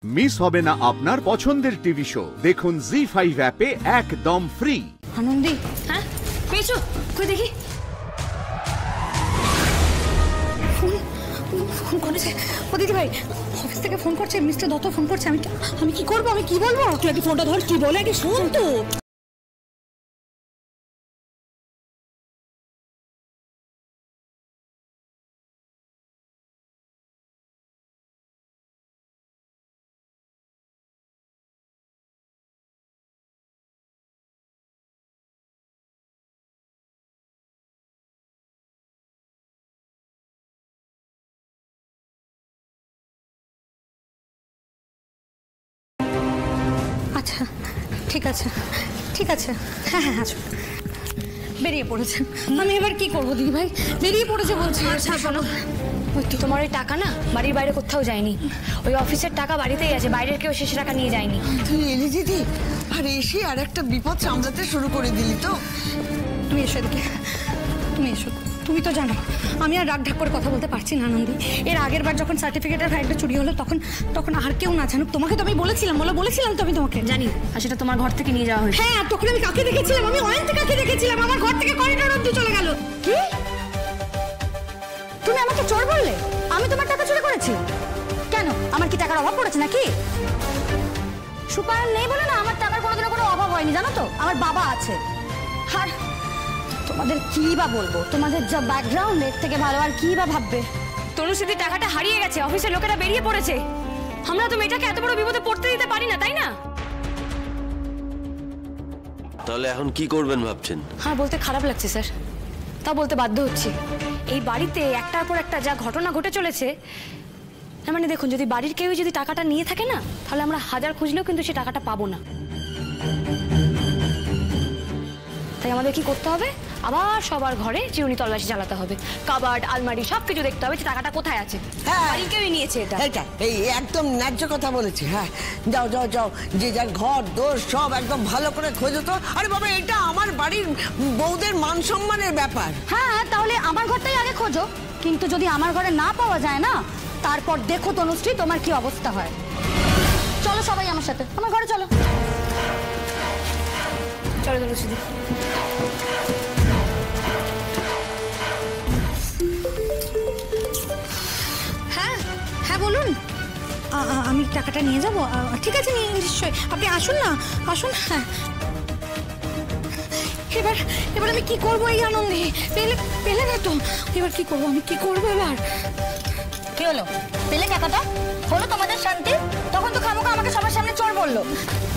Miss হবে না আপনার পছন্দের টিভি শো। দেখুন জি5 অ্যাপে একদম ফ্রি। আনন্দি, হ্যাঁ পেয়েছো? কই দেখি। ফোন করেছে ও দিদি ভাই, অফিস থেকে ফোন করছে, মিস্টার দত্ত ফোন করছে। আমি কি করবো, আমি কি বলবো? তুই আগে ফোনটা ধর, কি বলে আগে শোন তো। আচ্ছা ঠিক আছে, ঠিক আছে, হ্যাঁ হ্যাঁ আচ্ছা। বেরিয়ে পড়েছেন, আমি এবার কি করবো দিদি ভাই? বেরিয়ে পড়েছে বলছি। আচ্ছা শোনো, তোমার ওই টাকা না বাড়ির বাইরে কোথাও যায়নি, ওই অফিসের টাকা বাড়িতেই আছে, বাইরের কেউ শেষ টাকা নিয়ে যায়নি। তুই এলি দিদি, আর এসে আর একটা বিপদ সামলাতে শুরু করে দিলি তো। তুমি এসো এদিকে, তুমি এসো। তুমি তো জানো আমি আর রাগ ঢাক করে কথা বলতে পারছি না আনন্দি। এর আগের বার যখন সার্টিফিকেটের ফাইলটা চুরি হলো তখন আর কেউ না জানুক, তোমাকে তো আমি বলেছিলাম তো আমি তোমাকে। জানি, আর সেটা তোমার ঘর থেকে নিয়ে যাওয়া হয়েছে। হ্যাঁ, তখন আমি কাকে দেখেছিলাম? আমি অয়ন্তকাকে দেখেছিলাম, আমার ঘর থেকে করিডোর অবধি চলে গেল। কি তুমি আমাকে চোর বললে? আমি তোমার টাকা চুরি করেছি? কেন, আমার কি টাকার অভাব পড়েছে নাকি? সুপার নেই বলে না আমার টাকার কোনোদিনও কোনো অভাব হয়নি, জানো তো। আমার বাবা আছে। আর তোমাদের কি বা বলবো, তোমাদের যা ব্যাকগ্রাউন্ড, এর থেকে ভালো আর কি বা ভাববে। তনুশ্রীদি টাকাটা হারিয়ে গেছে, অফিসের লোকেরা বেরিয়ে পড়েছে। আমরা তো মেয়েটাকে এত বড় বিপদে পড়তে দিতে পারি না, তাই না? তাহলে এখন কি করবেন ভাবছেন? হ্যাঁ, বলতে খারাপ লাগছে স্যার, তা বলতে বাধ্য হচ্ছি। এই বাড়িতে একটার পর একটা যা ঘটনা ঘটে চলেছে, মানে দেখুন, যদি বাড়ির কেউ যদি টাকাটা নিয়ে থাকে না, তাহলে আমরা হাজার খুঁজলেও কিন্তু সে টাকাটা পাবো না। তাই আমাদের কি করতে হবে? আবার সবার ঘরে চিরুনি তল্লাশি চালাতে হবে, কাবার্ড আলমারি সবকিছু দেখতে হবে যে টাকাটা কোথায় আছে। বাড়ির কেউই নিয়েছে এটা। এই একদম ন্যায্য কথা বলেছি। হ্যাঁ, যাও যাও যাও, যে যার ঘর দোর সব একদম ভালো করে খোঁজো তো। আরে বাবা, এটা আমার বাড়ির বউদের মান সম্মানের ব্যাপার। হ্যাঁ, তাহলে আমার ঘরটাই আগে খোঁজো, কিন্তু যদি আমার ঘরে না পাওয়া যায় না, তারপর দেখো তনুশ্রী তোমার কি অবস্থা হয়। চলো সবাই আমার সাথে, আমার ঘরে চলো। চলো তনুশ্রী। হ্যাঁ হ্যাঁ বলুন। আমি টাকাটা নিয়ে যাবো। ঠিক আছে, নিশ্চয়ই, আপনি আসুন না, আসুন। হ্যাঁ, এবার আমি কি করবো? এই আনন্দে পেলে না তো, এবার কি করবো? আমি কি করবো এবার? কি হলো, পেলে টাকাটা? হলো তোমাদের শান্তি? তখন তো খামোখা আমাকে সবার সামনে চোর বললো।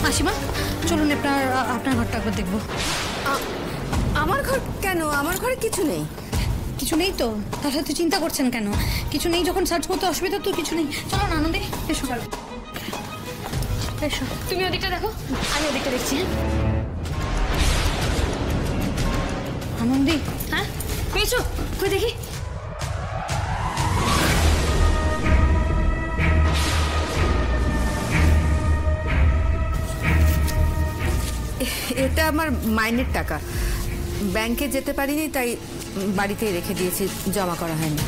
মাসিমা চলুন, আপনার ঘরটা একবার দেখবো। আমার ঘর কেন? আমার ঘরে কিছু নেই। কিছু নেই তো? তাহলে তো চিন্তা করছেন কেন? কিছু নেই যখন সার্চ করতে অসুবিধা তো কিছু নেই। চলো না আনন্দে, এসো এসো। তুমি ওদিকটা দেখো, আমি ওদিকটা দেখছি। আনন্দি, হ্যাঁ পেয়েছো? কই দেখি। এটা আমার মাইনের টাকা, ব্যাংকে যেতে পারিনি, তাই বাড়িতেই রেখে দিয়েছি, জমা করা হয়নি।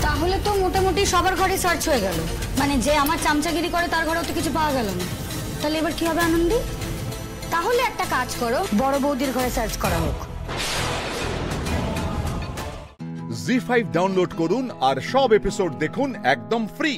তাহলে তো মোটামুটি সবার ঘরে সার্চ হয়ে গেল, মানে যে আমার চামচাগিরি করে তার ঘরেও তো কিছু পাওয়া গেল না। তাহলে এবার কি হবে আনন্দি? তাহলে একটা কাজ করো, বড় বৌদির ঘরে সার্চ করা হোক। জি5 ডাউনলোড করুন আর সব এপিসোড দেখুন একদম ফ্রি।